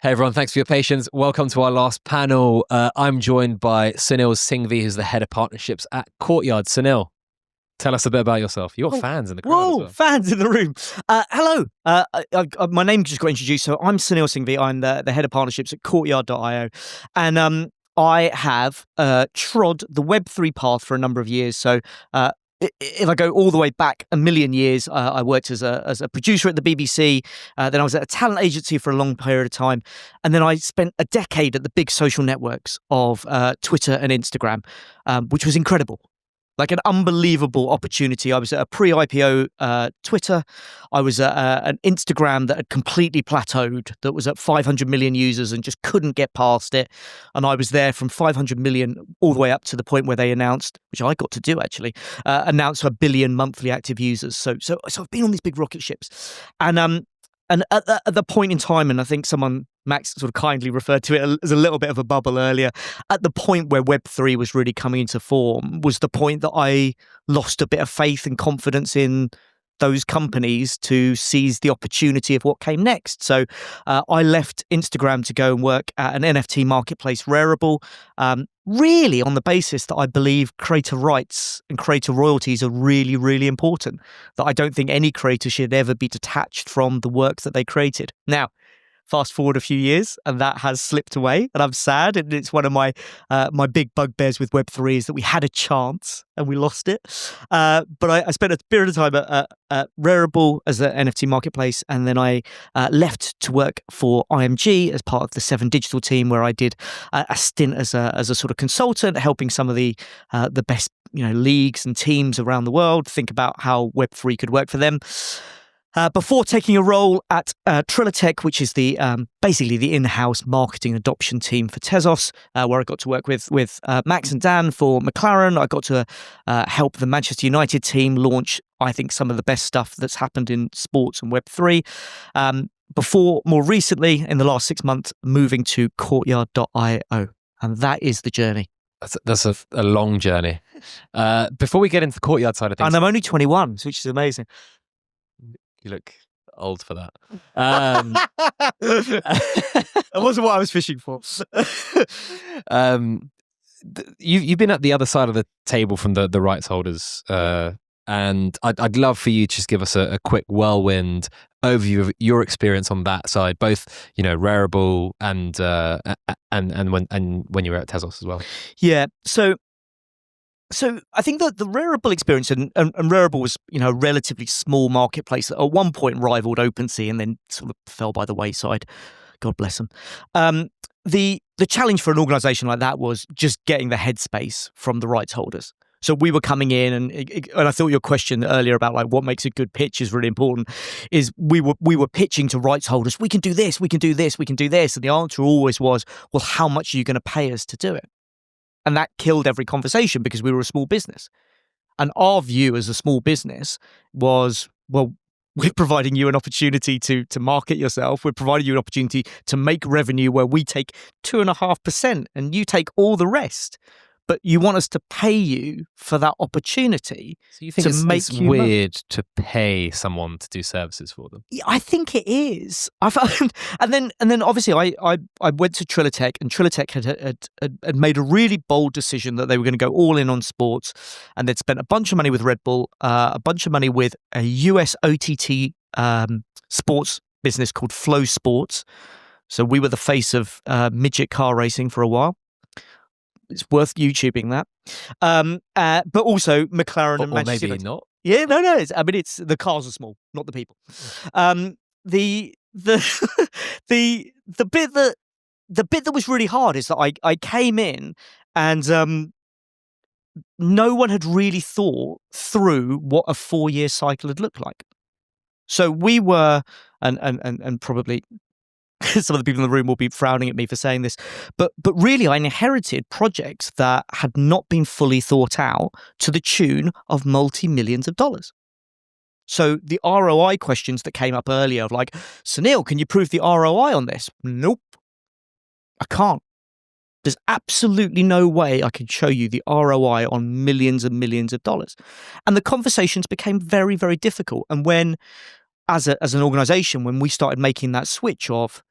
Hey everyone, thanks for your patience. Welcome to our last panel. I'm joined by Sunil Singhvi, who's the head of partnerships at Courtyard. Sunil, tell us a bit about yourself. You've got fans in the crowd as well. Fans in the room. Hello. My name just got introduced. So I'm Sunil Singhvi. I'm the head of partnerships at Courtyard.io. And I have trod the Web3 path for a number of years. So if I go all the way back a million years, I worked as a producer at the BBC. Then I was at a talent agency for a long period of time. And then I spent a decade at the big social networks of Twitter and Instagram, which was incredible. Like an unbelievable opportunity. I was at a pre-IPO Twitter. I was at an Instagram that had completely plateaued, that was at 500 million users and just couldn't get past it. And I was there from 500 million all the way up to the point where they announced, which I got to do actually, announced 1 billion monthly active users. So I've been on these big rocket ships. And at the point in time, and I think Max sort of kindly referred to it as a little bit of a bubble earlier, at the point where Web3 was really coming into form was the point that I lost a bit of faith and confidence in those companies to seize the opportunity of what came next. So I left Instagram to go and work at an NFT marketplace, Rarible, really on the basis that I believe creator rights and creator royalties are really, really important, that I don't think any creator should ever be detached from the work that they created. Now, fast forward a few years, and that has slipped away, and I'm sad. And it's one of my big bugbears with Web3 is that we had a chance and we lost it. But I spent a period of time at Rarible as an NFT marketplace, and then I left to work for IMG as part of the 7 Digital team, where I did a stint as a sort of consultant, helping some of the best leagues and teams around the world think about how Web3 could work for them. Before taking a role at Trilotech, which is the basically the in-house marketing adoption team for Tezos, where I got to work with Max and Dan for McLaren. I got to help the Manchester United team launch, I think, some of the best stuff that's happened in sports and Web3. Before, more recently, in the last 6 months, moving to Courtyard.io. And that is the journey. That's a long journey. Before we get into the Courtyard side of things... And I'm only 21, which is amazing. You look old for that. That wasn't what I was fishing for. You've been at the other side of the table from the rights holders, and I'd love for you to just give us a quick whirlwind overview of your experience on that side, both Rarible and when you were at Tezos as well. Yeah. So I think that the Rarible experience, and Rarible was, a relatively small marketplace that at one point rivaled OpenSea and then sort of fell by the wayside. God bless them. The challenge for an organization like that was just getting the headspace from the rights holders. So we were coming in, and I thought your question earlier about like what makes a good pitch is really important. Is we were pitching to rights holders. We can do this. We can do this. We can do this. And the answer always was, well, how much are you going to pay us to do it? And that killed every conversation because we were a small business. And our view as a small business was, well, we're providing you an opportunity to market yourself. We're providing you an opportunity to make revenue where we take 2.5% and you take all the rest. But you want us to pay you for that opportunity. So you think it's weird to pay someone to do services for them? Yeah, I think it is. And then obviously I went to Trilotech, and Trilotech had made a really bold decision that they were going to go all in on sports, and they'd spent a bunch of money with Red Bull, a bunch of money with a US OTT sports business called Flow Sports. So we were the face of midget car racing for a while. It's worth YouTubing that. But also McLaren and Manchester United. Maybe not. Yeah, no. It's the cars are small, not the people. The bit that was really hard is that I came in and no one had really thought through what a 4-year cycle had looked like. So we were, and probably some of the people in the room will be frowning at me for saying this, but really I inherited projects that had not been fully thought out to the tune of multi-millions of dollars. So the ROI questions that came up earlier of like, Sunil, can you prove the ROI on this? Nope, I can't. There's absolutely no way I can show you the ROI on millions and millions of dollars. And the conversations became very, very difficult. And when, as an organization, when we started making that switch of,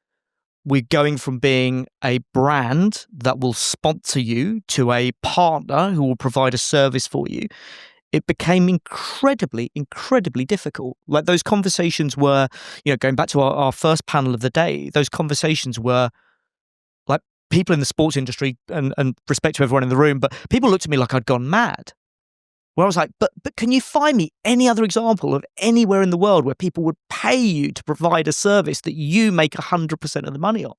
we're going from being a brand that will sponsor you to a partner who will provide a service for you. It became incredibly, incredibly difficult. Like those conversations were, going back to our first panel of the day, those conversations were like people in the sports industry, and respect to everyone in the room, but people looked at me like I'd gone mad. Where I was like, but can you find me any other example of anywhere in the world where people would pay you to provide a service that you make 100% of the money on?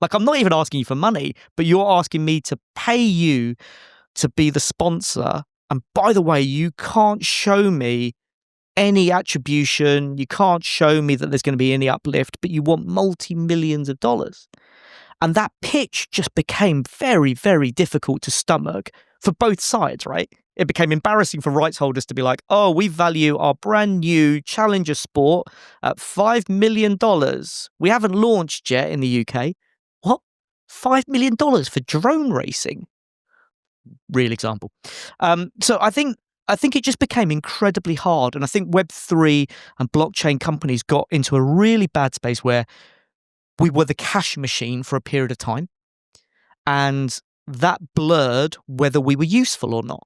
Like, I'm not even asking you for money, but you're asking me to pay you to be the sponsor. And by the way, you can't show me any attribution. You can't show me that there's going to be any uplift, but you want multi-millions of dollars. And that pitch just became very, very difficult to stomach for both sides, right? It became embarrassing for rights holders to be like, oh, we value our brand new Challenger Sport at $5 million. We haven't launched yet in the UK. What? $5 million for drone racing? Real example. So I think it just became incredibly hard. And I think Web3 and blockchain companies got into a really bad space where we were the cash machine for a period of time. And that blurred whether we were useful or not.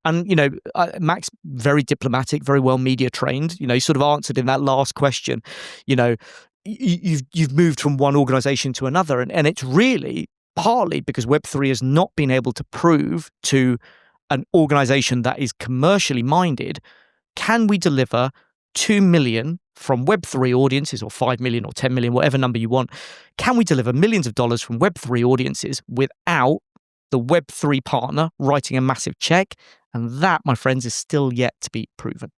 And, Max, very diplomatic, very well media trained, he sort of answered in that last question, you've moved from one organization to another. And it's really partly because Web3 has not been able to prove to an organization that is commercially minded, can we deliver 2 million from Web3 audiences, or 5 million or 10 million, whatever number you want? Can we deliver millions of dollars from Web3 audiences without the Web3 partner writing a massive check? And that, my friends, is still yet to be proven.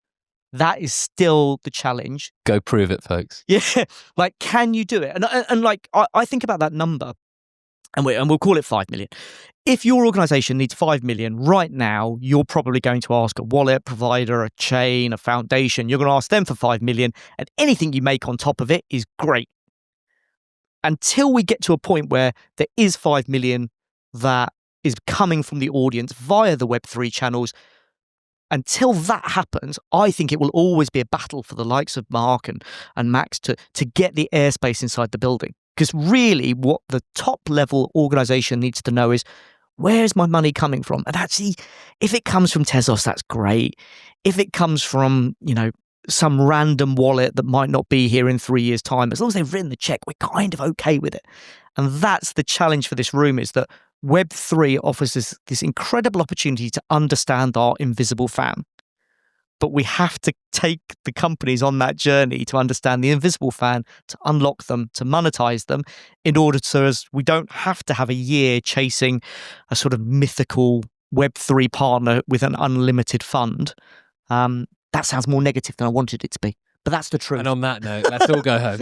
That is still the challenge. Go prove it, folks. Yeah. Like, can you do it? And like, I think about that number, and we'll call it 5 million. If your organization needs 5 million right now, you're probably going to ask a wallet provider, a chain, a foundation. You're going to ask them for 5 million, and anything you make on top of it is great. Until we get to a point where there is 5 million that is coming from the audience via the Web3 channels, until that happens, I think it will always be a battle for the likes of Mark and Max to get the airspace inside the building. Because really what the top level organization needs to know is, where's my money coming from? And actually, if it comes from Tezos, that's great. If it comes from, some random wallet that might not be here in 3 years' time, as long as they've written the check, we're kind of okay with it. And that's the challenge for this room, is that Web3 offers us this incredible opportunity to understand our invisible fan. But we have to take the companies on that journey to understand the invisible fan, to unlock them, to monetize them, in order to, we don't have to have a year chasing a sort of mythical Web3 partner with an unlimited fund. That sounds more negative than I wanted it to be, but that's the truth. And on that note, let's all go home.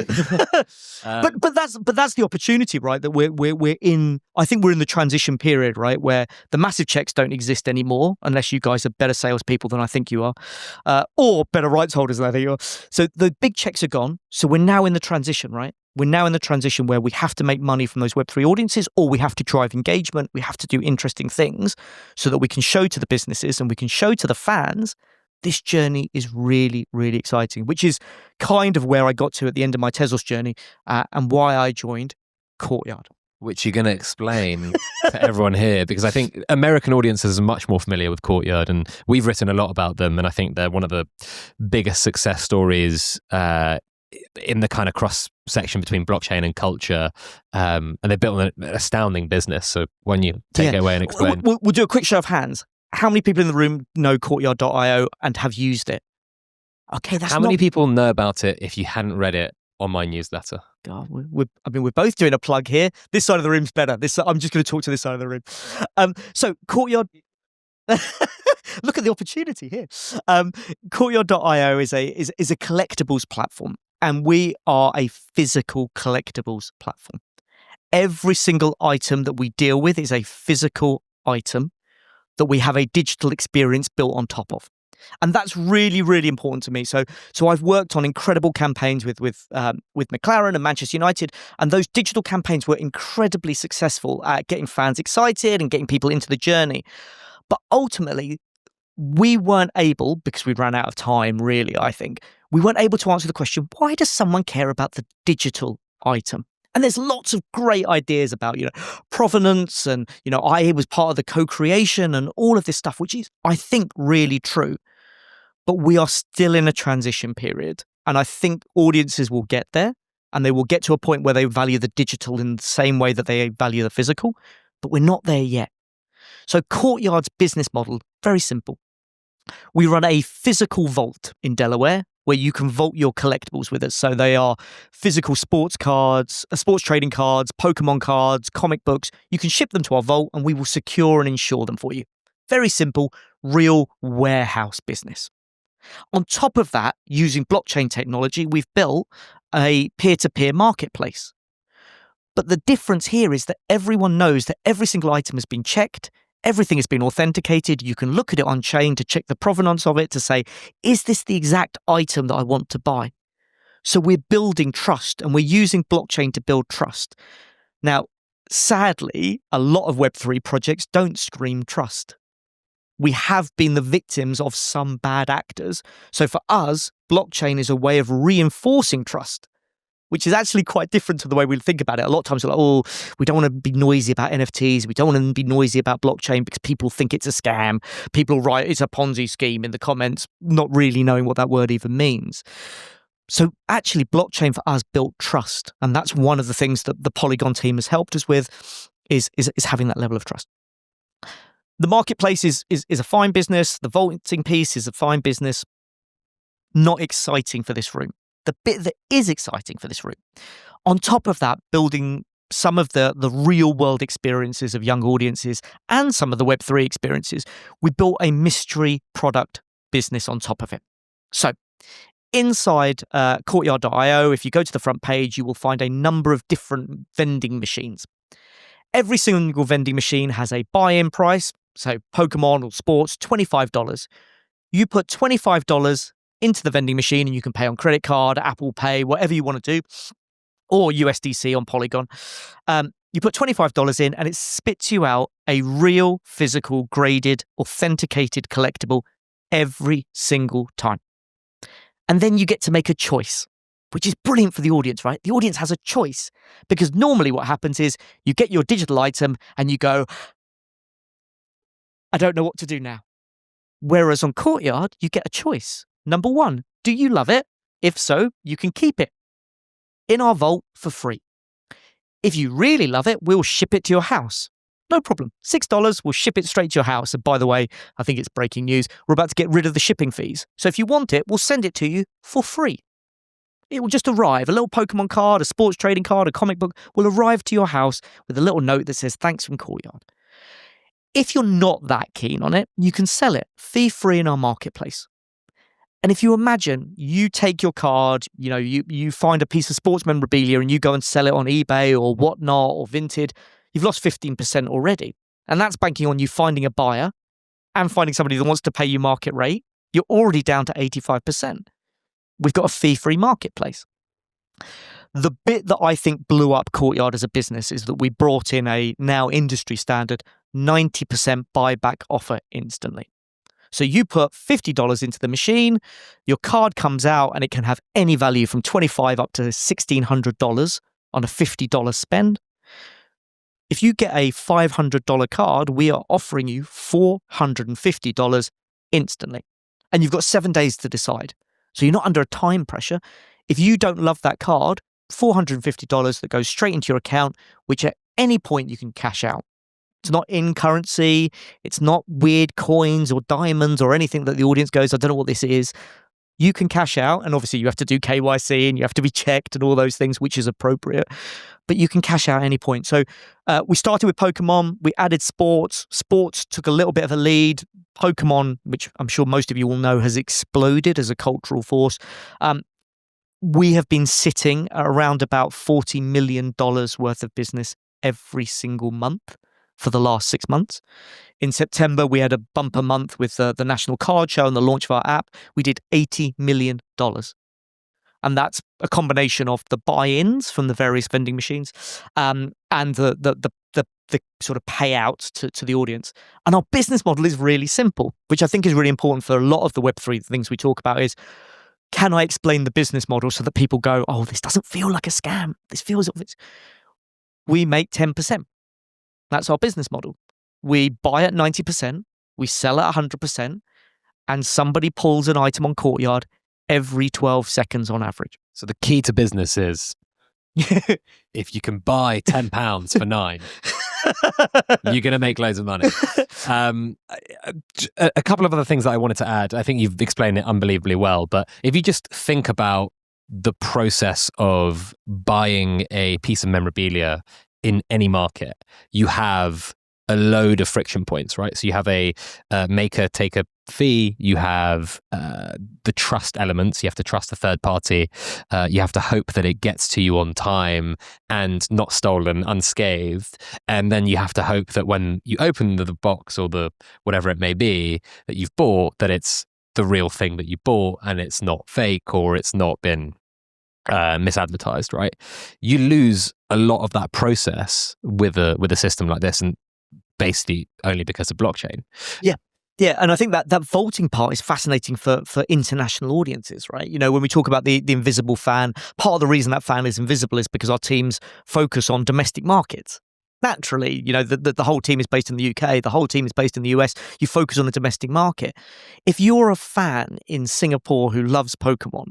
But that's the opportunity, right? That we're in. I think we're in the transition period, right, where the massive checks don't exist anymore, unless you guys are better salespeople than I think you are, or better rights holders than I think you are. So the big checks are gone. So we're now in the transition, right? We're now in the transition where we have to make money from those Web3 audiences, or we have to drive engagement. We have to do interesting things so that we can show to the businesses and we can show to the fans. This journey is really, really exciting, which is kind of where I got to at the end of my Tezos journey, and why I joined Courtyard. Which you're going to explain to everyone here, because I think American audiences are much more familiar with Courtyard, and we've written a lot about them, and I think they're one of the biggest success stories in the kind of cross section between blockchain and culture, and they built an astounding business. So when you take it away and explain. We'll do a quick show of hands. How many people in the room know Courtyard.io and have used it? Okay, that's How many people know about it if you hadn't read it on my newsletter? God, we're both doing a plug here. This side of the room's better. I'm just going to talk to this side of the room. So Courtyard, look at the opportunity here. Courtyard.io is a collectibles platform, and we are a physical collectibles platform. Every single item that we deal with is a physical item that we have a digital experience built on top of. And that's really, really important to me. So I've worked on incredible campaigns with McLaren and Manchester United, and those digital campaigns were incredibly successful at getting fans excited and getting people into the journey. But ultimately, we weren't able, because we ran out of time, really, I think, we weren't able to answer the question, why does someone care about the digital item? And there's lots of great ideas about, provenance and, I was part of the co-creation and all of this stuff, which is, I think, really true. But we are still in a transition period. And I think audiences will get there and they will get to a point where they value the digital in the same way that they value the physical. But we're not there yet. So Courtyard's business model, very simple. We run a physical vault in Delaware where you can vault your collectibles with us. So they are physical sports cards, sports trading cards, Pokemon cards, comic books. You can ship them to our vault and we will secure and insure them for you. Very simple, real warehouse business. On top of that, using blockchain technology, we've built a peer-to-peer marketplace. But the difference here is that everyone knows that every single item has been checked, everything has been authenticated. You can look at it on chain to check the provenance of it to say, is this the exact item that I want to buy? So we're building trust and we're using blockchain to build trust. Now, sadly, a lot of Web3 projects don't scream trust. We have been the victims of some bad actors. So for us, blockchain is a way of reinforcing trust, which is actually quite different to the way we think about it. A lot of times we're like, oh, we don't want to be noisy about NFTs. We don't want to be noisy about blockchain because people think it's a scam. People write it's a Ponzi scheme in the comments, not really knowing what that word even means. So actually, blockchain for us built trust. And that's one of the things that the Polygon team has helped us with is having that level of trust. The marketplace is a fine business. The vaulting piece is a fine business. Not exciting for this room. The bit that is exciting for this room, on top of that, building some of the real world experiences of young audiences and some of the Web3 experiences, we built a mystery product business on top of it. So inside Courtyard.io, if you go to the front page, you will find a number of different vending machines. Every single vending machine has a buy-in price. So Pokemon or sports, $25. You put $25 into the vending machine and you can pay on credit card, Apple Pay, whatever you want to do, or USDC on Polygon. You put $25 in and it spits you out a real, physical, graded, authenticated collectible every single time. And then you get to make a choice, which is brilliant for the audience, right? The audience has a choice because normally what happens is you get your digital item and you go, I don't know what to do now. Whereas on Courtyard, you get a choice. Number one, do you love it? If so, you can keep it in our vault for free. If you really love it, we'll ship it to your house. No problem. $6, we'll ship it straight to your house. And by the way, I think it's breaking news. We're about to get rid of the shipping fees. So if you want it, we'll send it to you for free. It will just arrive. A little Pokemon card, a sports trading card, a comic book will arrive to your house with a little note that says, thanks from Courtyard. If you're not that keen on it, you can sell it fee-free in our marketplace. And if you imagine you take your card, you find a piece of sports memorabilia and you go and sell it on eBay or whatnot or Vinted, you've lost 15% already. And that's banking on you finding a buyer and finding somebody that wants to pay you market rate. You're already down to 85%. We've got a fee-free marketplace. The bit that I think blew up Courtyard as a business is that we brought in a now industry standard 90% buyback offer instantly. So you put $50 into the machine, your card comes out and it can have any value from $25 up to $1,600 on a $50 spend. If you get a $500 card, we are offering you $450 instantly. And you've got 7 days to decide. So you're not under a time pressure. If you don't love that card, $450 that goes straight into your account, which at any point you can cash out. It's not in currency. It's not weird coins or diamonds or anything that the audience goes, I don't know what this is. You can cash out. And obviously you have to do KYC and you have to be checked and all those things, which is appropriate. But you can cash out at any point. So we started with Pokemon. We added sports. Sports took a little bit of a lead. Pokemon, which I'm sure most of you will know, has exploded as a cultural force. We have been sitting at around about $40 million worth of business every single month for the last 6 months. In September, we had a bumper month with the National Card Show and the launch of our app. We did $80 million. And that's a combination of the buy-ins from the various vending machines and the sort of payouts to the audience. And our business model is really simple, which I think is really important for a lot of the Web3 things we talk about is can I explain the business model so that people go, oh, this doesn't feel like a scam. This feels, we make 10%. That's our business model. We buy at 90%, we sell at 100%, and somebody pulls an item on Courtyard every 12 seconds on average. So the key to business is if you can buy £10 for 9, you're going to make loads of money. A couple of other things that I wanted to add. I think you've explained it unbelievably well, but if you just think about the process of buying a piece of memorabilia in any market, you have a load of friction points, right? So you have a maker taker fee, you have the trust elements, you have to trust a third party, you have to hope that it gets to you on time and not stolen unscathed, and then you have to hope that when you open the box or the whatever it may be that you've bought, that it's the real thing that you bought and it's not fake or it's not been misadvertised, right? You lose a lot of that process with a system like this, and basically only because of blockchain. Yeah, and I think that vaulting part is fascinating for international audiences, right? You know, when we talk about the invisible fan, part of the reason that fan is invisible is because our teams focus on domestic markets. Naturally, you know, the whole team is based in the UK, the whole team is based in the US, you focus on the domestic market. If you're a fan in Singapore who loves Pokemon,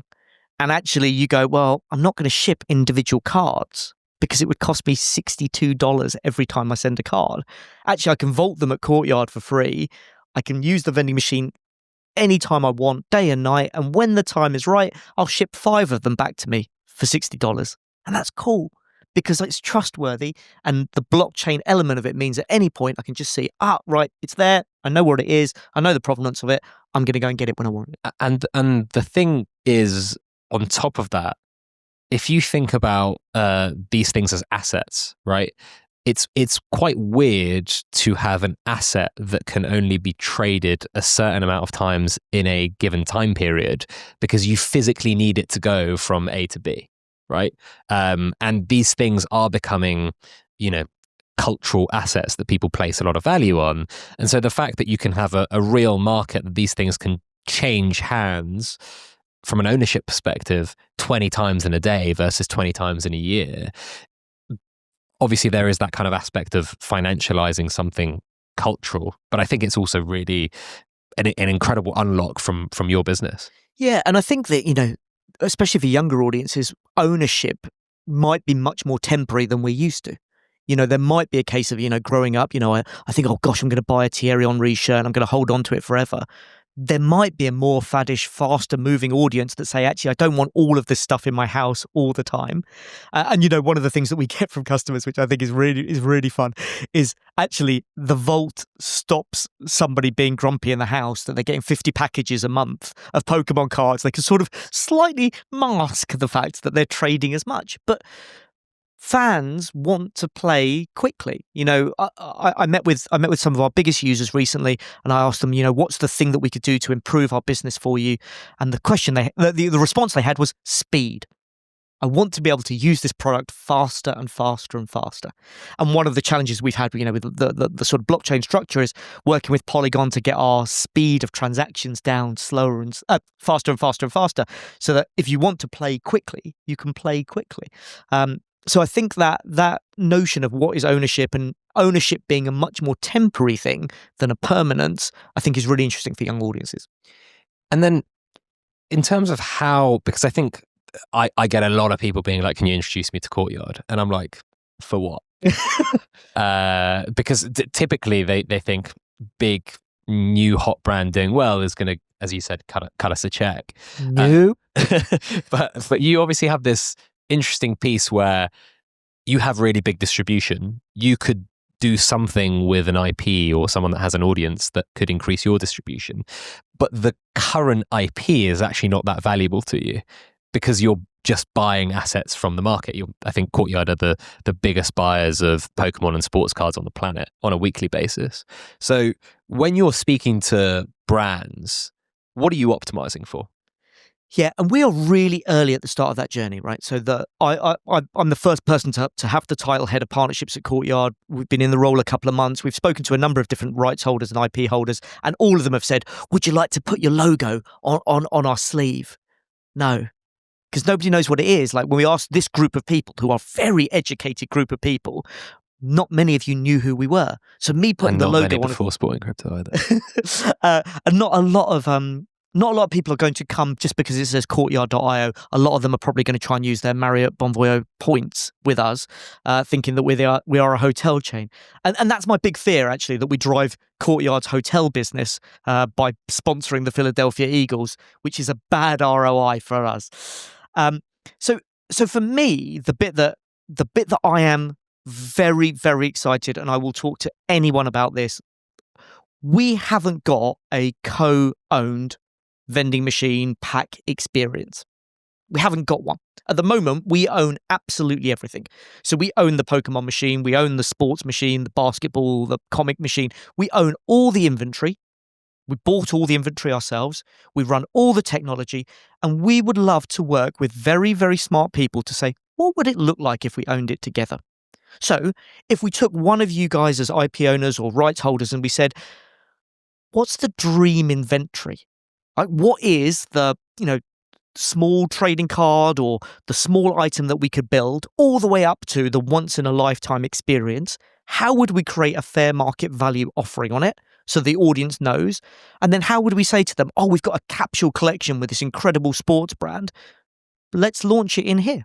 and actually you go, well, I'm not going to ship individual cards because it would cost me $62 every time I send a card. Actually, I can vault them at Courtyard for free. I can use the vending machine anytime I want, day and night. And when the time is right, I'll ship 5 of them back to me for $60. And that's cool because it's trustworthy. And the blockchain element of it means at any point I can just see, right, it's there. I know what it is. I know the provenance of it. I'm going to go and get it when I want it. And the thing is, on top of that, if you think about these things as assets, right? It's quite weird to have an asset that can only be traded a certain amount of times in a given time period because you physically need it to go from A to B, right? And these things are becoming, you know, cultural assets that people place a lot of value on. And so the fact that you can have a real market that these things can change hands from an ownership perspective 20 times in a day versus 20 times in a year, obviously there is that kind of aspect of financializing something cultural, but I think it's also really an incredible unlock from your business. Yeah, and I think that, you know, especially for younger audiences, ownership might be much more temporary than we're used to. You know, there might be a case of, you know, growing up, you know, I think, oh gosh, I'm going to buy a Thierry Henry shirt and I'm going to hold on to it forever. There might be a more faddish, faster moving audience that say, actually, I don't want all of this stuff in my house all the time. And, you know, one of the things that we get from customers, which I think is really fun, is actually the vault stops somebody being grumpy in the house that they're getting 50 packages a month of Pokemon cards. They can sort of slightly mask the fact that they're trading as much. But fans want to play quickly. You know, I met with some of our biggest users recently, and I asked them, you know, what's the thing that we could do to improve our business for you? And the question the response they had was speed. I want to be able to use this product faster and faster and faster. And one of the challenges we've had, you know, with the sort of blockchain structure is working with Polygon to get our speed of transactions down slower and faster and faster and faster, so that if you want to play quickly, you can play quickly. So I think that notion of what is ownership, and ownership being a much more temporary thing than a permanence, I think is really interesting for young audiences. And then in terms of how, because I think I get a lot of people being like, can you introduce me to Courtyard? And I'm like, for what? Because typically they think big new hot brand doing well is going to, as you said, cut us a check. Nope. But you obviously have this interesting piece where you have really big distribution. You could do something with an IP or someone that has an audience that could increase your distribution. But the current IP is actually not that valuable to you because you're just buying assets from the market. I think Courtyard are the biggest buyers of Pokemon and sports cards on the planet on a weekly basis. So when you're speaking to brands, what are you optimizing for? Yeah, and we are really early at the start of that journey, right? So I'm the first person to have the title head of partnerships at Courtyard. We've been in the role a couple of months. We've spoken to a number of different rights holders and IP holders, and all of them have said, "Would you like to put your logo on our sleeve?" No, because nobody knows what it is. Like when we asked this group of people, who are a very educated group of people, not many of you knew who we were. So me putting And the not logo many on before sporting crypto either. and not a lot of people are going to come just because it says Courtyard.io. A lot of them are probably going to try and use their Marriott Bonvoy points with us, thinking that we are a hotel chain. And that's my big fear, actually, that we drive Courtyard's hotel business by sponsoring the Philadelphia Eagles, which is a bad ROI for us. So for me, the bit that I am very, very excited, and I will talk to anyone about this, we haven't got a co-owned vending machine pack experience. We haven't got one. At the moment, we own absolutely everything. So we own the Pokemon machine, we own the sports machine, the basketball, the comic machine. We own all the inventory. We bought all the inventory ourselves. We run all the technology. And we would love to work with very, very smart people to say, what would it look like if we owned it together? So if we took one of you guys as IP owners or rights holders and we said, what's the dream inventory? Like, what is the, small trading card or the small item that we could build, all the way up to the once in a lifetime experience? How would we create a fair market value offering on it so the audience knows? And then how would we say to them, oh, we've got a capsule collection with this incredible sports brand. Let's launch it in here.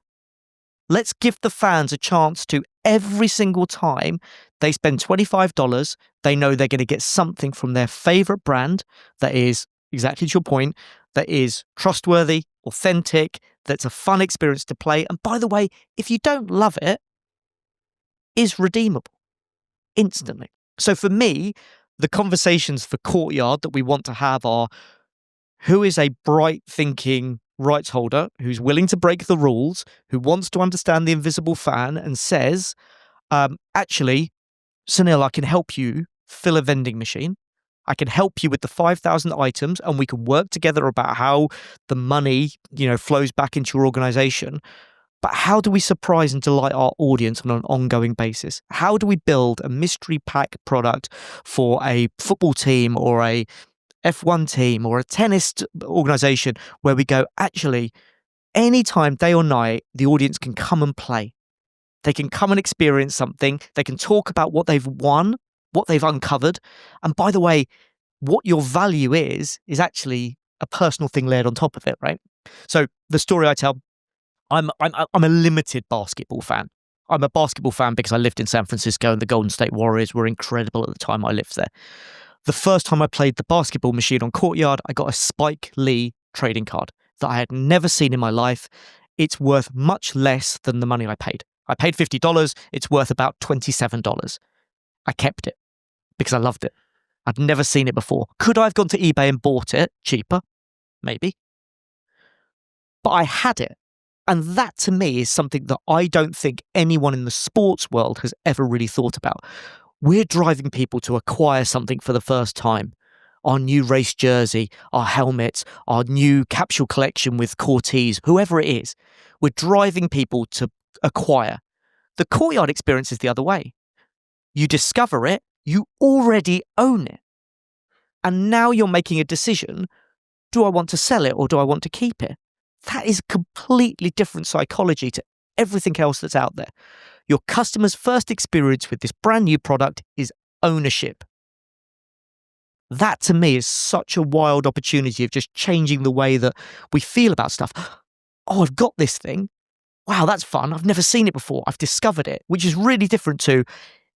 Let's give the fans a chance to, every single time they spend $25, they know they're going to get something from their favorite brand that is, exactly to your point, that is trustworthy, authentic, that's a fun experience to play. And by the way, if you don't love it, is redeemable instantly. So for me, the conversations for Courtyard that we want to have are, who is a bright thinking rights holder who's willing to break the rules, who wants to understand the invisible fan and says, actually, Sunil, I can help you fill a vending machine. I can help you with the 5,000 items, and we can work together about how the money, flows back into your organization. But how do we surprise and delight our audience on an ongoing basis? How do we build a mystery pack product for a football team or a F1 team or a tennis organization where we go, actually, anytime, day or night, the audience can come and play. They can come and experience something. They can talk about what they've won, what they've uncovered. And by the way, what your value is actually a personal thing layered on top of it, right? So the story I tell, I'm a limited basketball fan. I'm a basketball fan because I lived in San Francisco and the Golden State Warriors were incredible at the time I lived there. The first time I played the basketball machine on Courtyard, I got a Spike Lee trading card that I had never seen in my life. It's worth much less than the money I paid. I paid $50. It's worth about $27. I kept it because I loved it. I'd never seen it before. Could I have gone to eBay and bought it cheaper? Maybe. But I had it. And that to me is something that I don't think anyone in the sports world has ever really thought about. We're driving people to acquire something for the first time. Our new race jersey, our helmets, our new capsule collection with Cortez, whoever it is. We're driving people to acquire. The Courtyard experience is the other way. You discover it, you already own it. And now you're making a decision, do I want to sell it or do I want to keep it? That is completely different psychology to everything else that's out there. Your customer's first experience with this brand new product is ownership. That to me is such a wild opportunity of just changing the way that we feel about stuff. Oh, I've got this thing. Wow, that's fun. I've never seen it before. I've discovered it, which is really different to,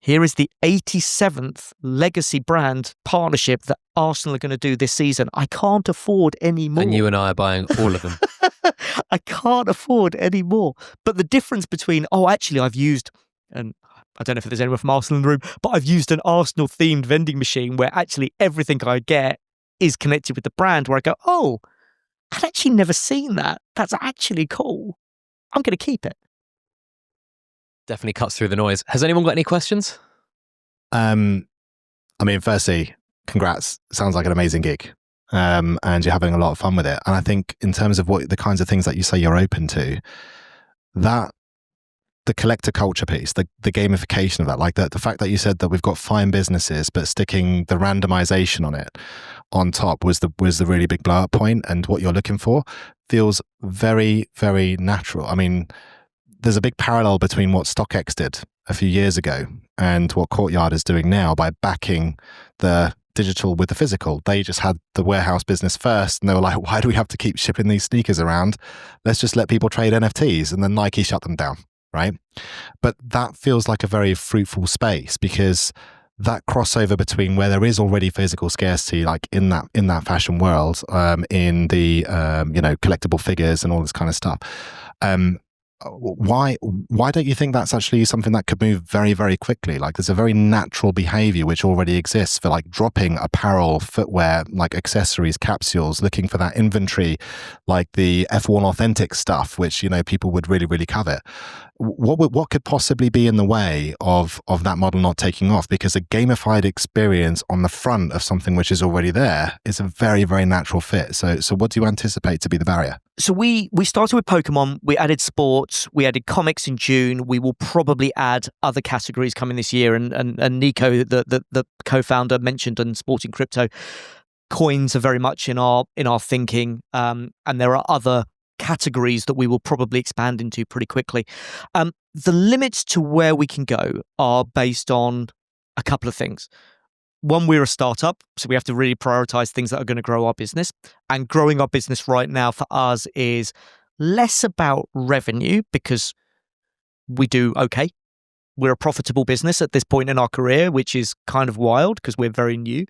here is the 87th legacy brand partnership that Arsenal are going to do this season. I can't afford any more. And you and I are buying all of them. I can't afford any more. But the difference between, actually, I've used, and I don't know if there's anyone from Arsenal in the room, but I've used an Arsenal-themed vending machine where actually everything I get is connected with the brand, where I go, oh, I'd actually never seen that. That's actually cool. I'm going to keep it. Definitely cuts through the noise. Has anyone got any questions? Firstly, congrats. Sounds like an amazing gig. And you're having a lot of fun with it. And I think in terms of what the kinds of things that you say you're open to, that the collector culture piece, the gamification of that, like the fact that you said that we've got fine businesses, but sticking the randomization on it on top was the really big blow up point and what you're looking for. feels very, very natural. I mean, there's a big parallel between what StockX did a few years ago and what Courtyard is doing now by backing the digital with the physical. They just had the warehouse business first, and they were like, why do we have to keep shipping these sneakers around? Let's just let people trade NFTs. And then Nike shut them down, right? But that feels like a very fruitful space, because that crossover between where there is already physical scarcity, like in that fashion world, in the collectible figures and all this kind of stuff. Why don't you think that's actually something that could move very, very quickly? Like, there's a very natural behavior which already exists for like dropping apparel, footwear, like accessories, capsules, looking for that inventory, like the F1 authentic stuff, which, you know, people would really, really covet. What could possibly be in the way of that model not taking off? Because a gamified experience on the front of something which is already there is a very, very natural fit. So what do you anticipate to be the barrier? So we started with Pokemon, we added sports, we added comics in June. We will probably add other categories coming this year. And Nico, the co-founder, mentioned on Sporting Crypto, coins are very much in our thinking. And there are other categories that we will probably expand into pretty quickly. The limits to where we can go are based on a couple of things. One, we're a startup, so we have to really prioritize things that are going to grow our business. And growing our business right now for us is less about revenue, because we do okay. We're a profitable business at this point in our career, which is kind of wild because we're very new.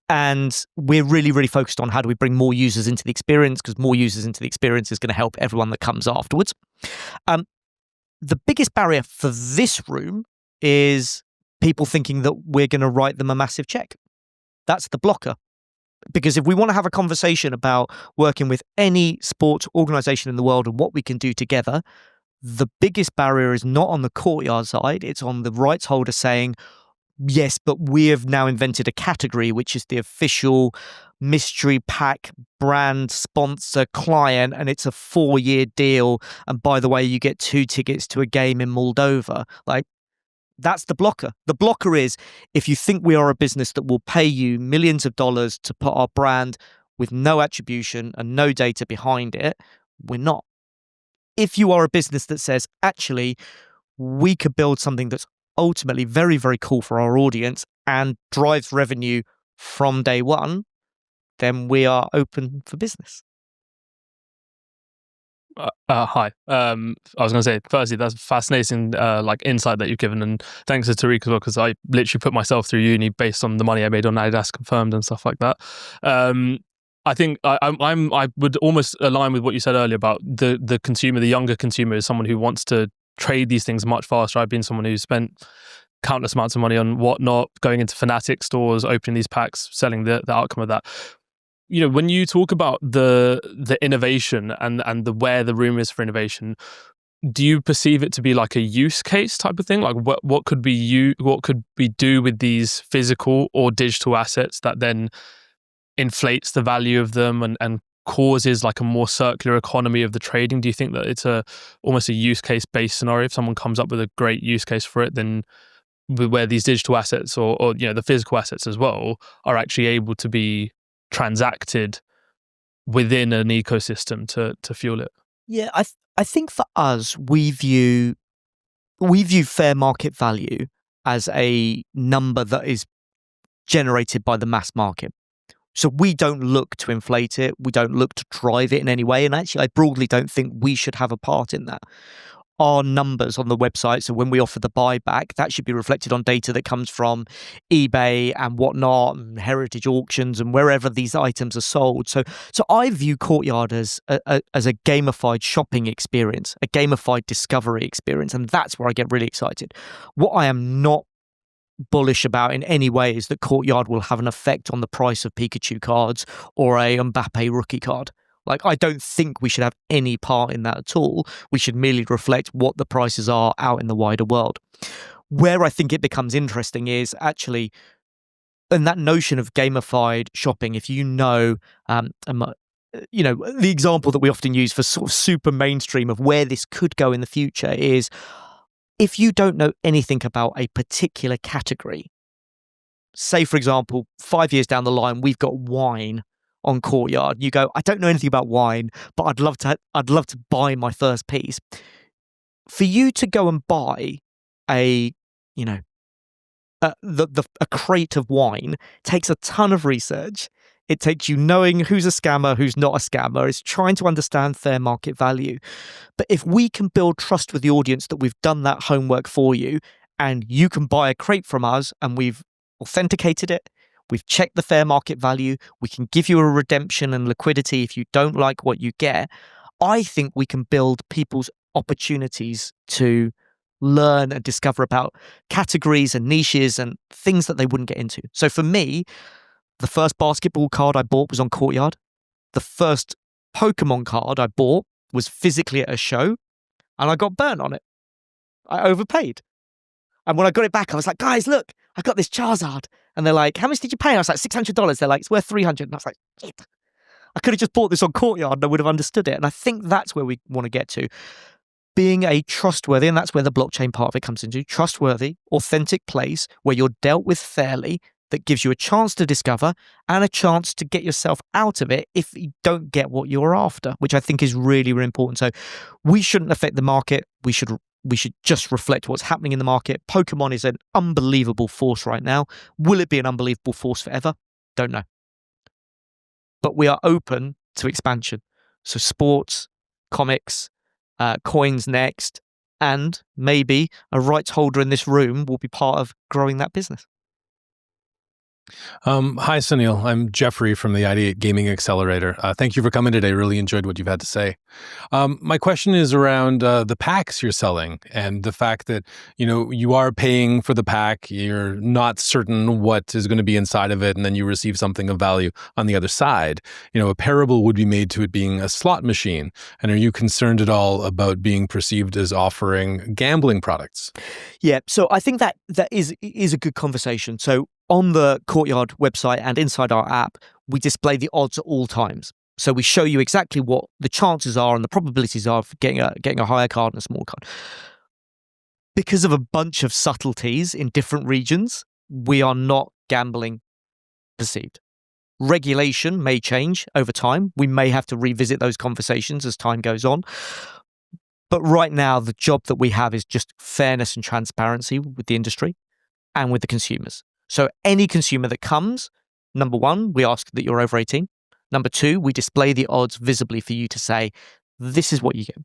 And we're really, really focused on how do we bring more users into the experience, because more users into the experience is going to help everyone that comes afterwards. The biggest barrier for this room is people thinking that we're going to write them a massive check. That's the blocker. Because if we want to have a conversation about working with any sports organization in the world and what we can do together, the biggest barrier is not on the Courtyard side. It's on the rights holder saying, yes, but we have now invented a category, which is the official mystery pack brand sponsor client, and it's a 4-year deal. And by the way, you get 2 tickets to a game in Moldova. Like, that's the blocker. The blocker is if you think we are a business that will pay you millions of dollars to put our brand with no attribution and no data behind it, we're not. If you are a business that says, actually, we could build something that's ultimately very, very cool for our audience and drives revenue from day one, then we are open for business. Hi. I was going to say, firstly, that's fascinating, insight that you've given, and thanks to Tariq as well, because I literally put myself through uni based on the money I made on Adidas Confirmed and stuff like that. I think I would almost align with what you said earlier about the consumer. The younger consumer is someone who wants to trade these things much faster. I've been someone who's spent countless amounts of money on whatnot, going into Fnatic stores, opening these packs, selling the outcome of that. You know, when you talk about the innovation and the where the room is for innovation, do you perceive it to be like a use case type of thing? Like what could we do with these physical or digital assets that then inflates the value of them and causes like a more circular economy of the trading? Do you think that it's almost a use case based scenario? If someone comes up with a great use case for it, then where these digital assets or the physical assets as well are actually able to be transacted within an ecosystem to fuel it? Yeah, I think for us, we view fair market value as a number that is generated by the mass market. So we don't look to inflate it. We don't look to drive it in any way. And actually, I broadly don't think we should have a part in that. Our numbers on the website, so when we offer the buyback, that should be reflected on data that comes from eBay and whatnot, and heritage auctions and wherever these items are sold. So I view Courtyard as a gamified shopping experience, a gamified discovery experience, and that's where I get really excited. What I am not bullish about in any way is that Courtyard will have an effect on the price of Pikachu cards or a Mbappe rookie card. Like, I don't think we should have any part in that at all. We should merely reflect what the prices are out in the wider world. Where I think it becomes interesting is actually in that notion of gamified shopping. If the example that we often use for sort of super mainstream of where this could go in the future is if you don't know anything about a particular category, say, for example, 5 years down the line, we've got wine on Courtyard. You go, I don't know anything about wine, but I'd love to buy my first piece. For you to go and buy a crate of wine takes a ton of research. It takes you knowing who's a scammer, who's not a scammer. It's trying to understand fair market value. But if we can build trust with the audience that we've done that homework for you, and you can buy a crate from us and we've authenticated it, we've checked the fair market value, we can give you a redemption and liquidity if you don't like what you get, I think we can build people's opportunities to learn and discover about categories and niches and things that they wouldn't get into. So for me, the first basketball card I bought was on Courtyard. The first Pokemon card I bought was physically at a show, and I got burnt on it. I overpaid. And when I got it back, I was like, guys, look, I got this Charizard. And they're like, how much did you pay? And I was like, $600. They're like, it's worth $300. And I was like, shit. I could have just bought this on Courtyard and I would have understood it. And I think that's where we want to get to. Being a trustworthy, and that's where the blockchain part of it comes into, trustworthy, authentic place where you're dealt with fairly, that gives you a chance to discover and a chance to get yourself out of it if you don't get what you're after, which I think is really, really important. So we shouldn't affect the market. We should just reflect what's happening in the market. Pokemon is an unbelievable force right now. Will it be an unbelievable force forever? Don't know. But we are open to expansion. So sports, comics, coins next, and maybe a rights holder in this room will be part of growing that business. Hi, Sunil. I'm Jeffrey from the Ideate Gaming Accelerator. Thank you for coming today. Really enjoyed what you've had to say. My question is around the packs you're selling and the fact that, you are paying for the pack. You're not certain what is going to be inside of it, and then you receive something of value on the other side. A parable would be made to it being a slot machine. And are you concerned at all about being perceived as offering gambling products? Yeah, so I think that is a good conversation. So on the Courtyard website and inside our app, we display the odds at all times. So we show you exactly what the chances are and the probabilities are for getting a higher card and a small card. Because of a bunch of subtleties in different regions, we are not gambling perceived. Regulation may change over time. We may have to revisit those conversations as time goes on. But right now, the job that we have is just fairness and transparency with the industry and with the consumers. So any consumer that comes, number one, we ask that you're over 18. Number two, we display the odds visibly for you to say, this is what you get.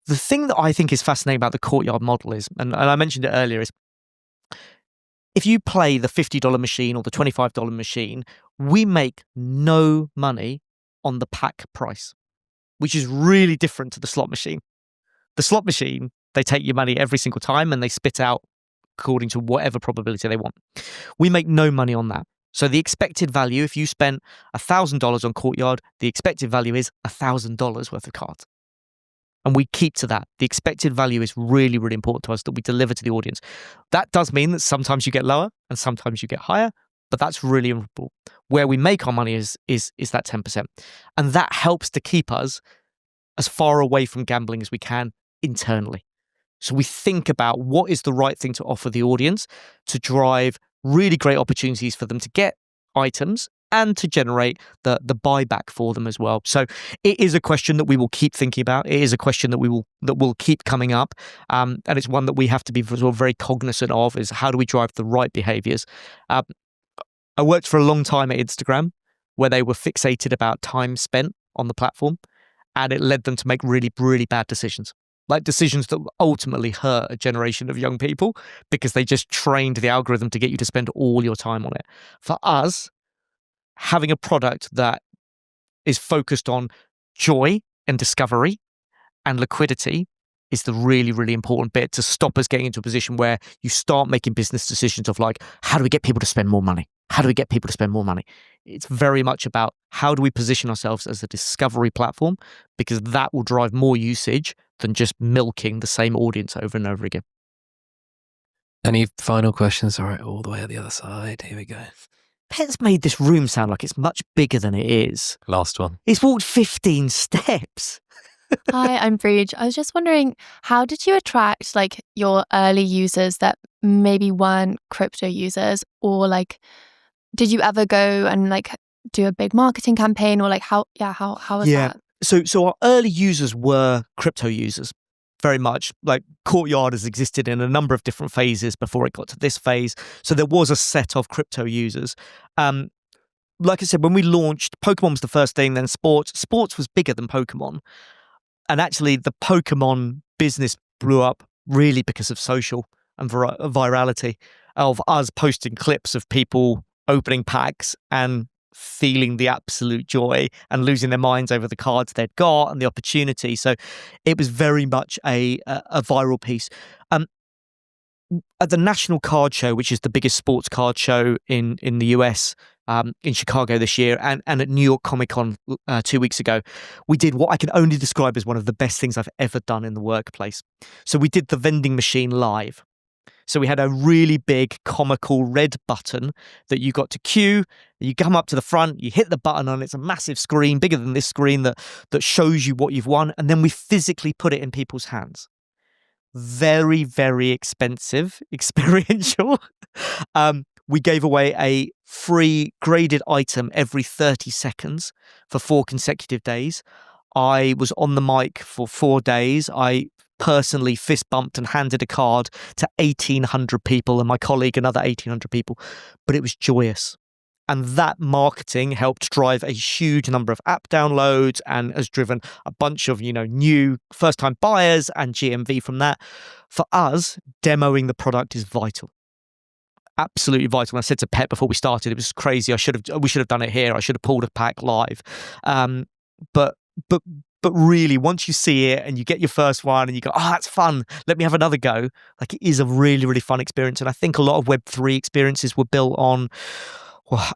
The thing that I think is fascinating about the Courtyard model is, and I mentioned it earlier, is if you play the $50 machine or the $25 machine, we make no money on the pack price, which is really different to the slot machine. The slot machine, they take your money every single time and they spit out according to whatever probability they want. We make no money on that. So the expected value, if you spent $1,000 on Courtyard, the expected value is $1,000 worth of cards. And we keep to that. The expected value is really, really important to us that we deliver to the audience. That does mean that sometimes you get lower and sometimes you get higher, but that's really important. Where we make our money is that 10%. And that helps to keep us as far away from gambling as we can internally. So we think about what is the right thing to offer the audience to drive really great opportunities for them to get items and to generate the buyback for them as well. So it is a question that we will keep thinking about. It is a question that will keep coming up. And it's one that we have to be very cognizant of, is how do we drive the right behaviors? I worked for a long time at Instagram where they were fixated about time spent on the platform, and it led them to make really, really bad decisions. Like decisions that ultimately hurt a generation of young people because they just trained the algorithm to get you to spend all your time on it. For us, having a product that is focused on joy and discovery and liquidity is the really, really important bit to stop us getting into a position where you start making business decisions of like, how do we get people to spend more money? How do we get people to spend more money? It's very much about how do we position ourselves as a discovery platform, because that will drive more usage than just milking the same audience over and over again. Any final questions? All right, all the way at the other side. Here we go. Pet's made this room sound like it's much bigger than it is. Last one. He's walked 15 steps. Hi, I'm Breege. I was just wondering, how did you attract your early users that maybe weren't crypto users, or did you ever go and do a big marketing campaign, or like how was that? So our early users were crypto users, very much. Like Courtyard has existed in a number of different phases before it got to this phase. So there was a set of crypto users. Like I said, when we launched, Pokemon was the first thing, then sports. Sports was bigger than Pokemon. And actually the Pokemon business blew up really because of social and virality of us posting clips of people opening packs and feeling the absolute joy and losing their minds over the cards they'd got and the opportunity. So it was very much a viral piece. At the National Card Show, which is the biggest sports card show in the US, in Chicago this year, and at New York Comic Con 2 weeks ago, we did what I can only describe as one of the best things I've ever done in the workplace. So we did the vending machine live. So we had a really big comical red button that you got to queue. You come up to the front, you hit the button on it's a massive screen, bigger than this screen, that shows you what you've won. And then we physically put it in people's hands. Very, very expensive, experiential. We gave away a free graded item every 30 seconds for 4 consecutive days. I was on the mic for 4 days. I personally fist bumped and handed a card to 1,800 people and my colleague another 1,800 people, but it was joyous. And that marketing helped drive a huge number of app downloads and has driven a bunch of, new first-time buyers and GMV from that. For us, demoing the product is vital. Absolutely vital. And I said to Pet before we started, it was crazy. We should have done it here. I should have pulled a pack live. But really, once you see it and you get your first one and you go, oh, that's fun, let me have another go. Like, it is a really, really fun experience. And I think a lot of Web3 experiences were built on, well,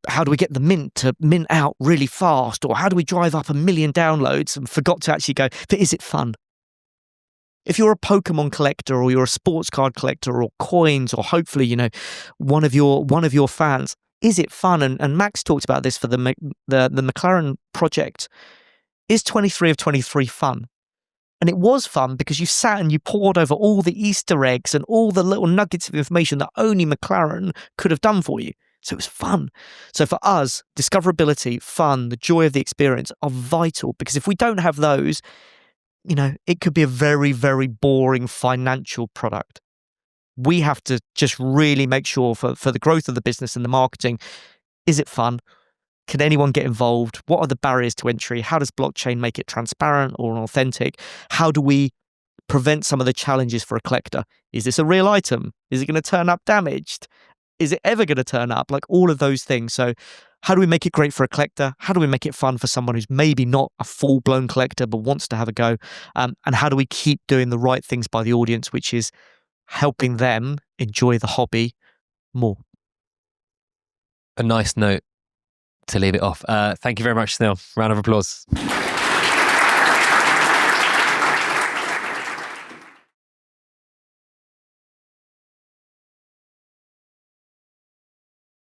how do we get the mint to mint out really fast? Or how do we drive up 1 million downloads, and forgot to actually go, but is it fun? If you're a Pokemon collector or you're a sports card collector or coins, or hopefully, one of your fans, is it fun? And Max talked about this for the McLaren project. Is 23 of 23 fun? And it was fun because you sat and you pored over all the Easter eggs and all the little nuggets of information that only McLaren could have done for you. So it was fun. So for us, discoverability, fun, the joy of the experience are vital, because if we don't have those, it could be a very, very boring financial product. We have to just really make sure for the growth of the business and the marketing, is it fun? Can anyone get involved? What are the barriers to entry? How does blockchain make it transparent or authentic? How do we prevent some of the challenges for a collector? Is this a real item? Is it going to turn up damaged? Is it ever going to turn up? Like, all of those things. So how do we make it great for a collector? How do we make it fun for someone who's maybe not a full-blown collector but wants to have a go? And how do we keep doing the right things by the audience, which is helping them enjoy the hobby more? A nice note to leave it off. Thank you very much, Sunil. Round of applause.